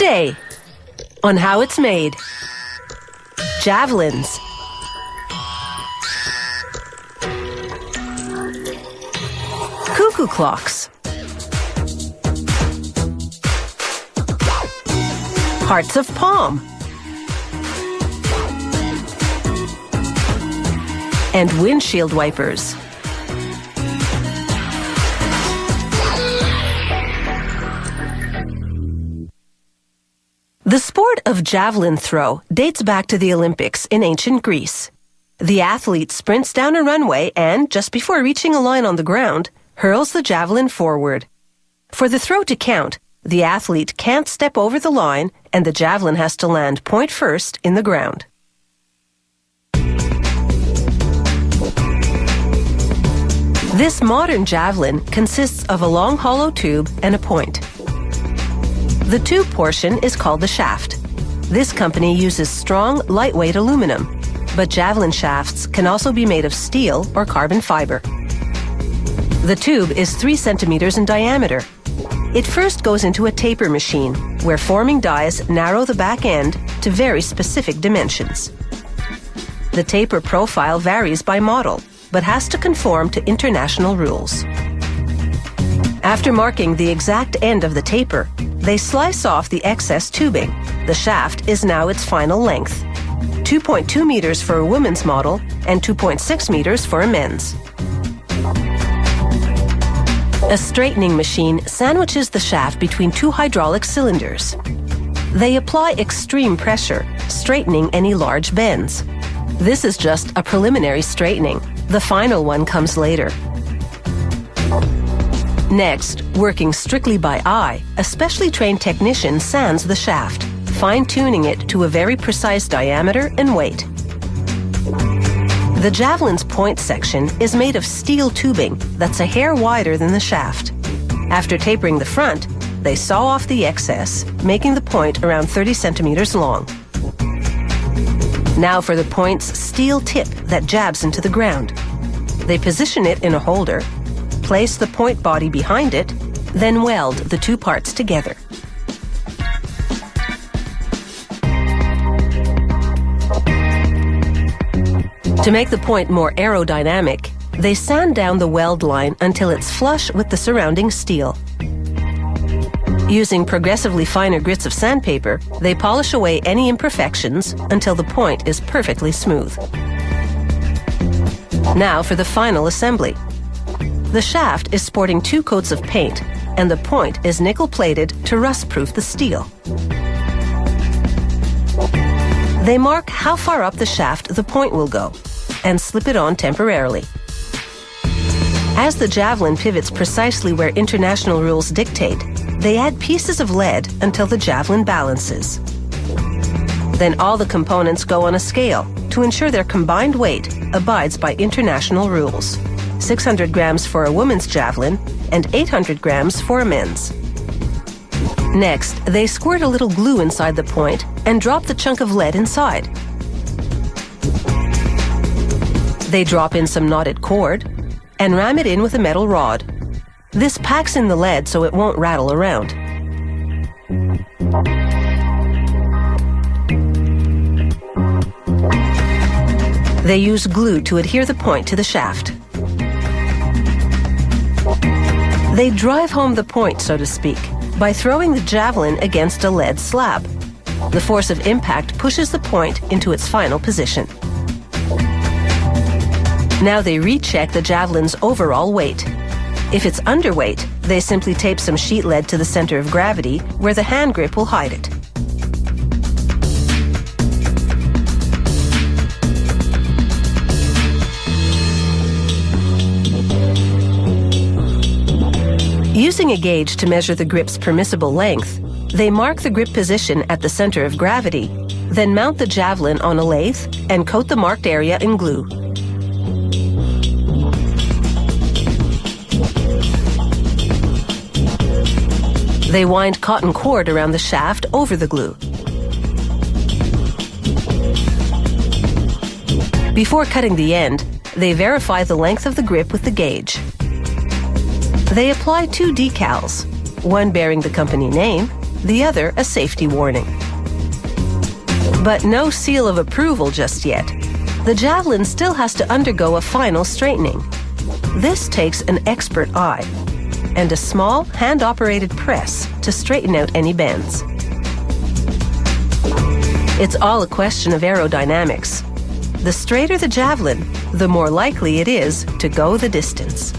Today, on how it's made. Javelins. Cuckoo clocks. Hearts of palm. And windshield wipers. The sport of javelin throw dates back to the Olympics in ancient Greece. The athlete sprints down a runway and, just before reaching a line on the ground, hurls the javelin forward. For the throw to count, the athlete can't step over the line and the javelin has to land point first in the ground. This modern javelin consists of a long hollow tube and a point. The tube portion is called the shaft. This company uses strong, lightweight aluminum, but javelin shafts can also be made of steel or carbon fiber. The tube is 3 centimeters in diameter. It first goes into a taper machine, where forming dies narrow the back end to very specific dimensions. The taper profile varies by model, but has to conform to international rules. After marking the exact end of the taper, they slice off the excess tubing. The shaft is now its final length, 2.2 meters for a women's model and 2.6 meters for a men's. A straightening machine sandwiches the shaft between 2 hydraulic cylinders. They apply extreme pressure, straightening any large bends. This is just a preliminary straightening. The final one comes later. Next, working strictly by eye, a specially trained technician sands the shaft, fine-tuning it to a very precise diameter and weight. The javelin's point section is made of steel tubing that's a hair wider than the shaft. After tapering the front, they saw off the excess, making the point around 30 centimeters long. Now for the point's steel tip that jabs into the ground. They position it in a holder, place the point body behind it, then weld the 2 parts together. To make the point more aerodynamic, they sand down the weld line until it's flush with the surrounding steel. Using progressively finer grits of sandpaper, they polish away any imperfections until the point is perfectly smooth. Now for the final assembly. The shaft is sporting 2 coats of paint, and the point is nickel-plated to rust-proof the steel. They mark how far up the shaft the point will go, and slip it on temporarily. As the javelin pivots precisely where international rules dictate, they add pieces of lead until the javelin balances. Then all the components go on a scale to ensure their combined weight abides by international rules. 600 grams for a woman's javelin and 800 grams for a men's. Next, they squirt a little glue inside the point and drop the chunk of lead inside. They drop in some knotted cord and ram it in with a metal rod. This packs in the lead so it won't rattle around. They use glue to adhere the point to the shaft. They drive home the point, so to speak, by throwing the javelin against a lead slab. The force of impact pushes the point into its final position. Now they recheck the javelin's overall weight. If it's underweight, they simply tape some sheet lead to the center of gravity where the hand grip will hide it. Using a gauge to measure the grip's permissible length, they mark the grip position at the center of gravity, then mount the javelin on a lathe and coat the marked area in glue. They wind cotton cord around the shaft over the glue. Before cutting the end, they verify the length of the grip with the gauge. They apply 2 decals, one bearing the company name the other a safety warning. But no seal of approval just yet. The javelin still has to undergo a final straightening. This takes an expert eye and a small hand-operated press to straighten out any bends. It's all a question of aerodynamics. The straighter the javelin, the more likely it is to go the distance.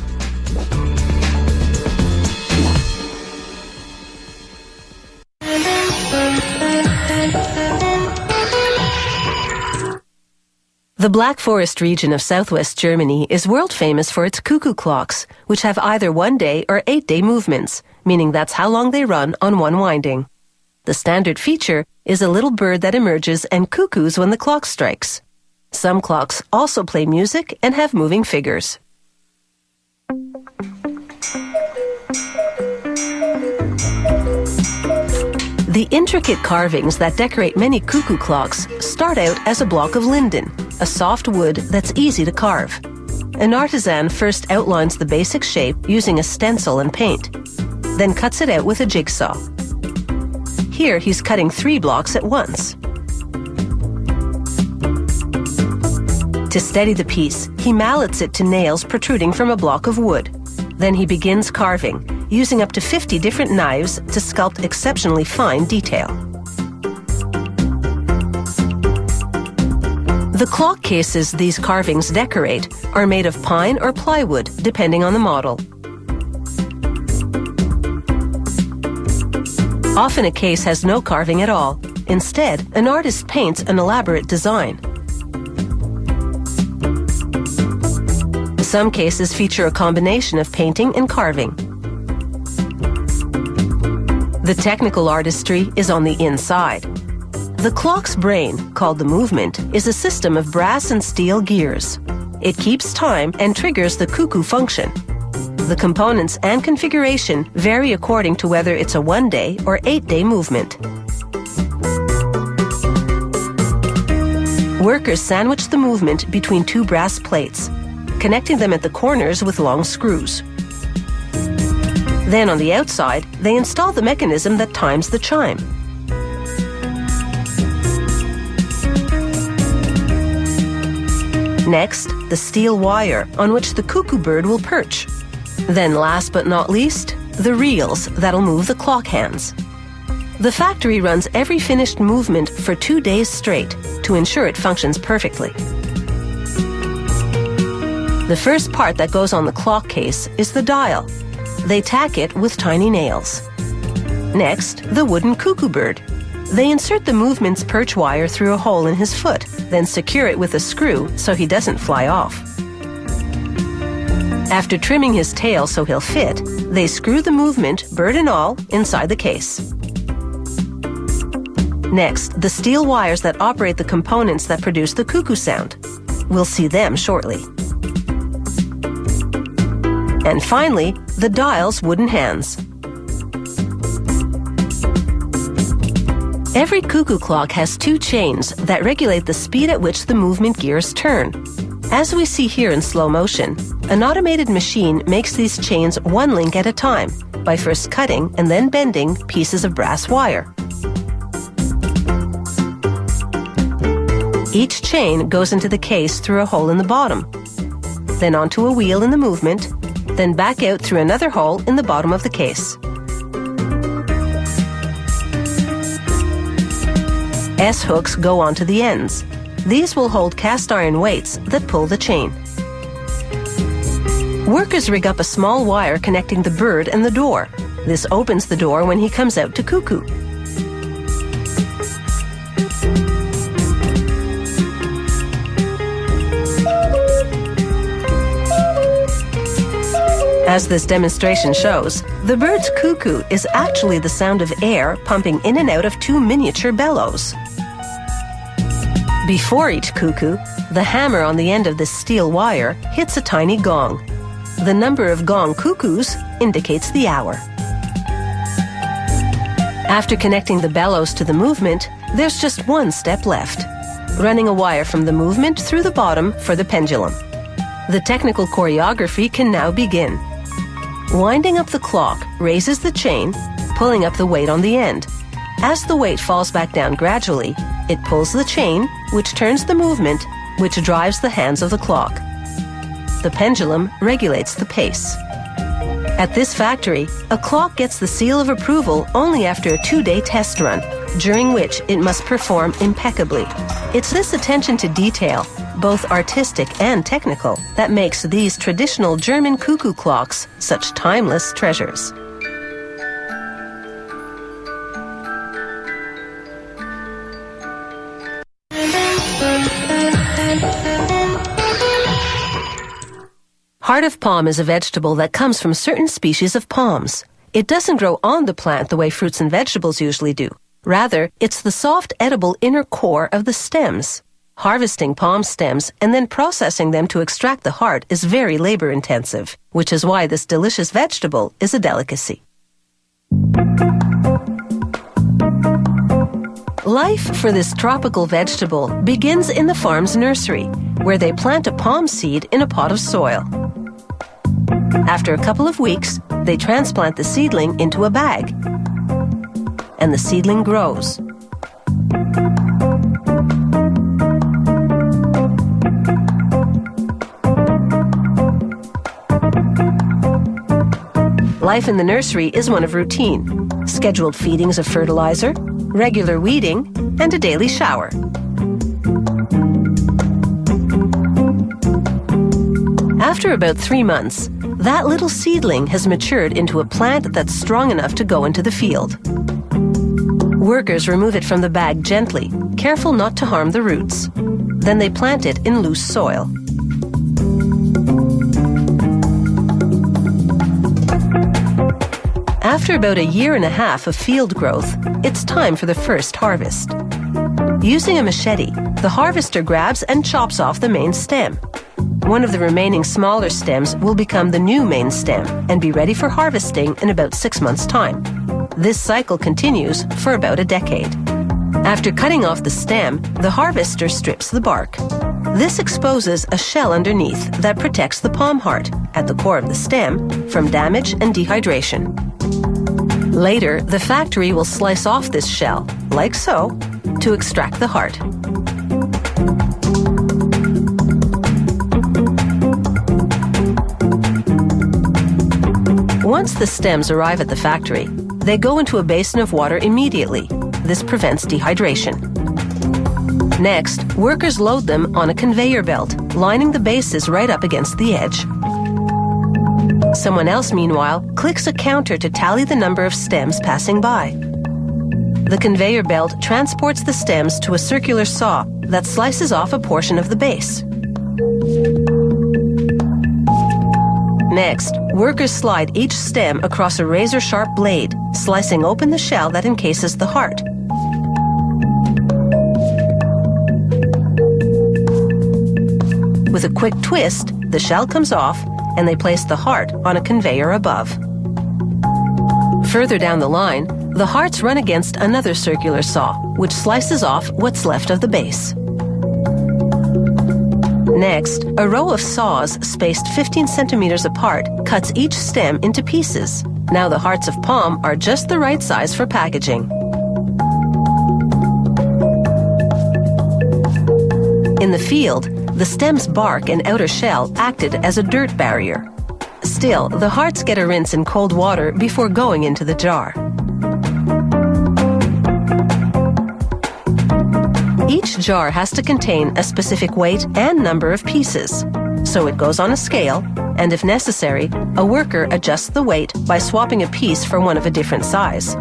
The Black Forest region of southwest Germany is world famous for its cuckoo clocks, which have either 1-day or 8-day movements, meaning that's how long they run on one winding. The standard feature is a little bird that emerges and cuckoos when the clock strikes. Some clocks also play music and have moving figures. The intricate carvings that decorate many cuckoo clocks start out as a block of linden, a soft wood that's easy to carve. An artisan first outlines the basic shape using a stencil and paint, then cuts it out with a jigsaw. Here he's cutting 3 blocks at once. To steady the piece, he mallets it to nails protruding from a block of wood. Then he begins carving, using up to 50 different knives to sculpt exceptionally fine detail. The clock cases these carvings decorate are made of pine or plywood, depending on the model. Often a case has no carving at all. Instead, an artist paints an elaborate design. Some cases feature a combination of painting and carving. The technical artistry is on the inside. The clock's brain, called the movement, is a system of brass and steel gears. It keeps time and triggers the cuckoo function. The components and configuration vary according to whether it's a 1-day or 8-day movement. Workers sandwich the movement between 2 brass plates, connecting them at the corners with long screws. Then on the outside, they install the mechanism that times the chime. Next, the steel wire on which the cuckoo bird will perch. Then last but not least, the reels that'll move the clock hands. The factory runs every finished movement for 2 days straight to ensure it functions perfectly. The first part that goes on the clock case is the dial. They tack it with tiny nails. Next, the wooden cuckoo bird. They insert the movement's perch wire through a hole in his foot, then secure it with a screw so he doesn't fly off. After trimming his tail so he'll fit, they screw the movement, bird and all, inside the case. Next, the steel wires that operate the components that produce the cuckoo sound. We'll see them shortly. And finally, the dial's wooden hands. Every cuckoo clock has 2 chains that regulate the speed at which the movement gears turn. As we see here in slow motion, an automated machine makes these chains 1 link at a time by first cutting and then bending pieces of brass wire. Each chain goes into the case through a hole in the bottom, then onto a wheel in the movement, then back out through another hole in the bottom of the case. S-hooks go onto the ends. These will hold cast iron weights that pull the chain. Workers rig up a small wire connecting the bird and the door. This opens the door when he comes out to cuckoo. As this demonstration shows, the bird's cuckoo is actually the sound of air pumping in and out of 2 miniature bellows. Before each cuckoo, the hammer on the end of this steel wire hits a tiny gong. The number of gong cuckoos indicates the hour. After connecting the bellows to the movement, there's just 1 step left: running a wire from the movement through the bottom for the pendulum. The technical choreography can now begin. Winding up the clock raises the chain, pulling up the weight on the end, As the weight falls back down gradually, it pulls the chain, which turns the movement, which drives the hands of the clock. The pendulum regulates the pace. At this factory, a clock gets the seal of approval only after a 2-day test run, during which it must perform impeccably. It's this attention to detail, both artistic and technical, that makes these traditional German cuckoo clocks such timeless treasures. Heart of palm is a vegetable that comes from certain species of palms. It doesn't grow on the plant the way fruits and vegetables usually do. Rather, it's the soft, edible inner core of the stems. Harvesting palm stems and then processing them to extract the heart is very labor-intensive, which is why this delicious vegetable is a delicacy. Life for this tropical vegetable begins in the farm's nursery, where they plant a palm seed in a pot of soil. After a couple of weeks, they transplant the seedling into a bag, and the seedling grows. Life in the nursery is one of routine, scheduled feedings of fertilizer, regular weeding, and a daily shower. After about 3 months, that little seedling has matured into a plant that's strong enough to go into the field. Workers remove it from the bag gently, careful not to harm the roots. Then they plant it in loose soil. After about 1.5 years of field growth, it's time for the first harvest. Using a machete, the harvester grabs and chops off the main stem. One of the remaining smaller stems will become the new main stem and be ready for harvesting in about 6 months' time. This cycle continues for about a decade. After cutting off the stem, the harvester strips the bark. This exposes a shell underneath that protects the palm heart, at the core of the stem, from damage and dehydration. Later, the factory will slice off this shell, like so, to extract the heart. Once the stems arrive at the factory, they go into a basin of water immediately. This prevents dehydration. Next, workers load them on a conveyor belt, lining the bases right up against the edge. Someone else, meanwhile, clicks a counter to tally the number of stems passing by. The conveyor belt transports the stems to a circular saw that slices off a portion of the base. Next, workers slide each stem across a razor-sharp blade, slicing open the shell that encases the heart. With a quick twist, the shell comes off, and they place the heart on a conveyor above. Further down the line, the hearts run against another circular saw, which slices off what's left of the base. Next, a row of saws spaced 15 centimeters apart cuts each stem into pieces. Now the hearts of palm are just the right size for packaging. In the field, the stem's bark and outer shell acted as a dirt barrier. Still, the hearts get a rinse in cold water before going into the jar. Each jar has to contain a specific weight and number of pieces. So it goes on a scale, and if necessary, a worker adjusts the weight by swapping a piece for one of a different size.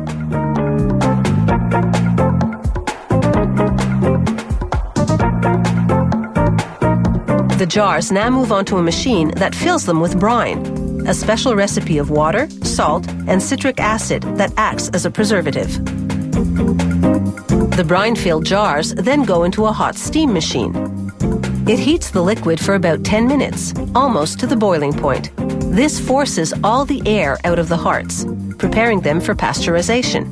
The jars now move on to a machine that fills them with brine, a special recipe of water, salt, and citric acid that acts as a preservative. The brine-filled jars then go into a hot steam machine. It heats the liquid for about 10 minutes, almost to the boiling point. This forces all the air out of the hearts, preparing them for pasteurization.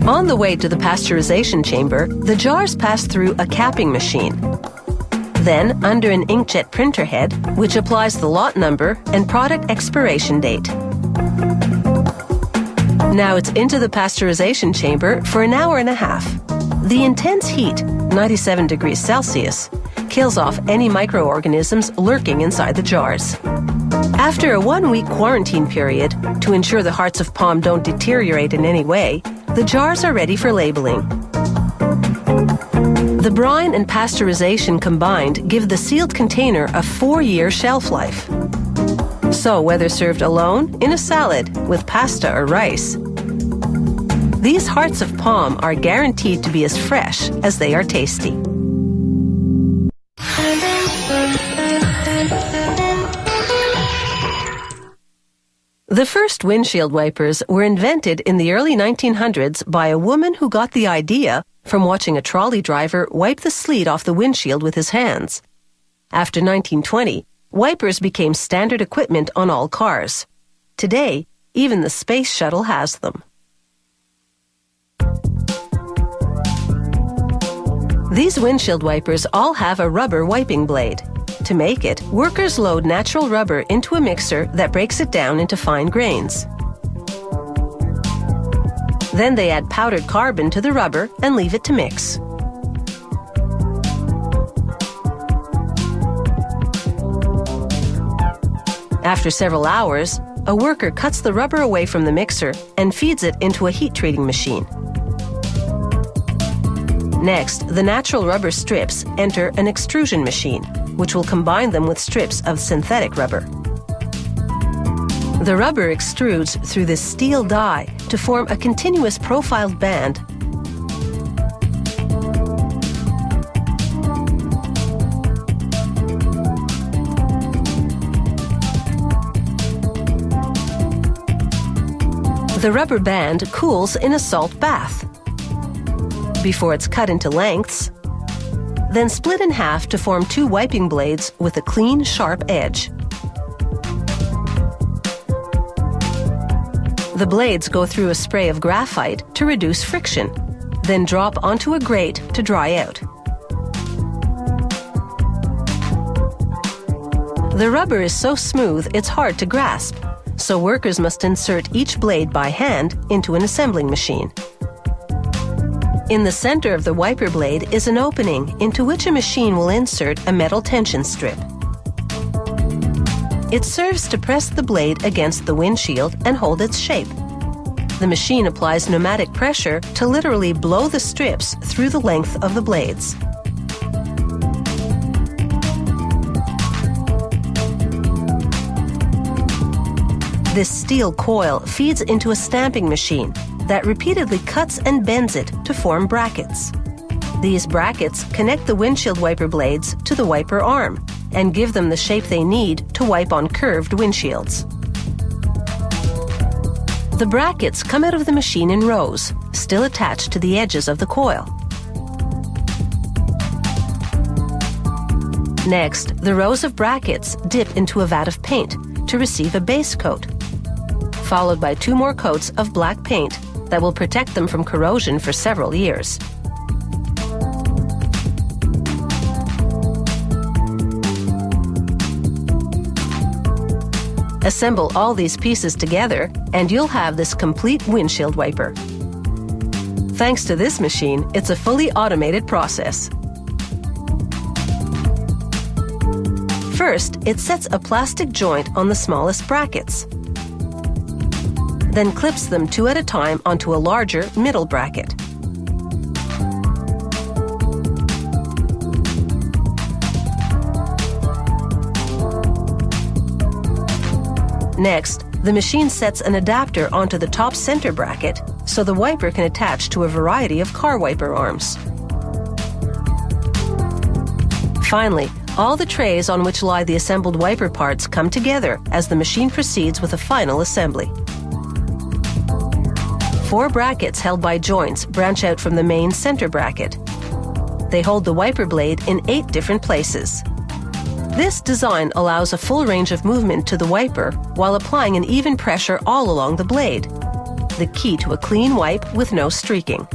On the way to the pasteurization chamber, the jars pass through a capping machine. Then, under an inkjet printer head, which applies the lot number and product expiration date. Now it's into the pasteurization chamber for an hour and a half. The intense heat, 97 degrees Celsius, kills off any microorganisms lurking inside the jars. After a 1-week quarantine period, to ensure the hearts of palm don't deteriorate in any way, the jars are ready for labeling. The brine and pasteurization combined give the sealed container a 4-year shelf life. So whether served alone, in a salad, with pasta or rice, these hearts of palm are guaranteed to be as fresh as they are tasty. The first windshield wipers were invented in the early 1900s by a woman who got the idea from watching a trolley driver wipe the sleet off the windshield with his hands. After 1920, wipers became standard equipment on all cars. Today, even the space shuttle has them. These windshield wipers all have a rubber wiping blade. To make it, workers load natural rubber into a mixer that breaks it down into fine grains. Then they add powdered carbon to the rubber and leave it to mix. After several hours, a worker cuts the rubber away from the mixer and feeds it into a heat treating machine. Next, the natural rubber strips enter an extrusion machine, which will combine them with strips of synthetic rubber. The rubber extrudes through this steel die to form a continuous profiled band. The rubber band cools in a salt bath before it's cut into lengths, then split in half to form 2 wiping blades with a clean, sharp edge. The blades go through a spray of graphite to reduce friction, then drop onto a grate to dry out. The rubber is so smooth it's hard to grasp, so workers must insert each blade by hand into an assembling machine. In the center of the wiper blade is an opening into which a machine will insert a metal tension strip. It serves to press the blade against the windshield and hold its shape. The machine applies pneumatic pressure to literally blow the strips through the length of the blades. This steel coil feeds into a stamping machine that repeatedly cuts and bends it to form brackets. These brackets connect the windshield wiper blades to the wiper arm and give them the shape they need to wipe on curved windshields. The brackets come out of the machine in rows, still attached to the edges of the coil. Next, the rows of brackets dip into a vat of paint to receive a base coat, followed by 2 more coats of black paint that will protect them from corrosion for several years. Assemble all these pieces together and you'll have this complete windshield wiper. Thanks to this machine, it's a fully automated process. First, it sets a plastic joint on the smallest brackets, then clips them 2 at a time onto a larger middle bracket. Next, the machine sets an adapter onto the top center bracket so the wiper can attach to a variety of car wiper arms. Finally, all the trays on which lie the assembled wiper parts come together as the machine proceeds with a final assembly. 4 brackets held by joints branch out from the main center bracket. They hold the wiper blade in 8 different places. This design allows a full range of movement to the wiper while applying an even pressure all along the blade, the key to a clean wipe with no streaking.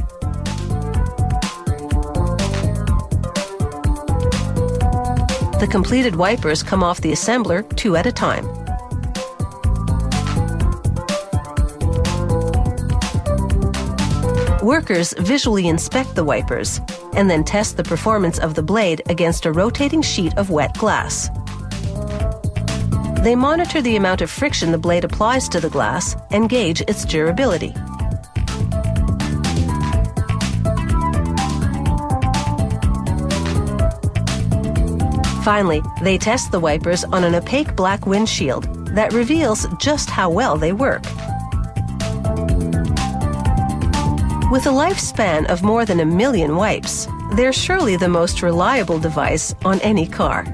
The completed wipers come off the assembler 2 at a time. Workers visually inspect the wipers and then test the performance of the blade against a rotating sheet of wet glass. They monitor the amount of friction the blade applies to the glass and gauge its durability. Finally, they test the wipers on an opaque black windshield that reveals just how well they work. With a lifespan of more than 1 million wipes, they're surely the most reliable device on any car.